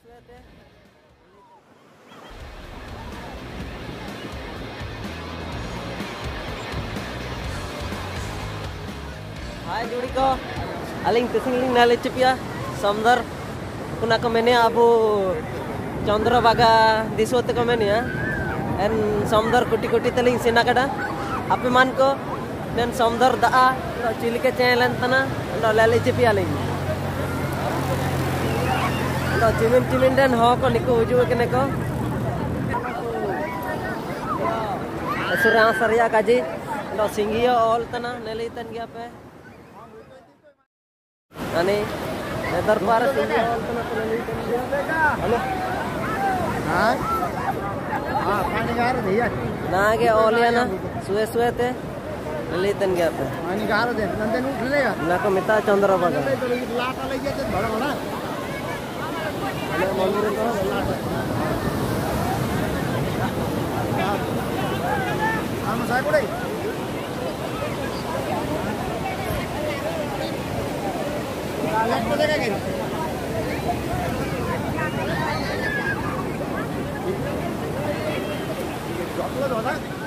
Hai juri ko, aling tesing nale cepia, samdar, kuna kemene abu Chandrabaga diswat kemene ya, en samdar kuti teling sinakada, ape man ko, dan samdar daa, lo cili ke channel tana, lo lale cepia aling, lo cimin dan ho ko niku uju kene ko, surang saria kaji, lo singgio all tana nele tan gya pe. Ani, nedar para singgah altana halo. पानी गारो दिया ना के ओलिया ना सुए ते लेतन गया पे पानी गारो दे नंदन उठ लेगा ना को मिता चंद्रबागा लाटा ले जाते बड़ा बड़ा अरे मंदिर तो हम साइड कोड़े लाट को देगा क्या चॉकलेट होता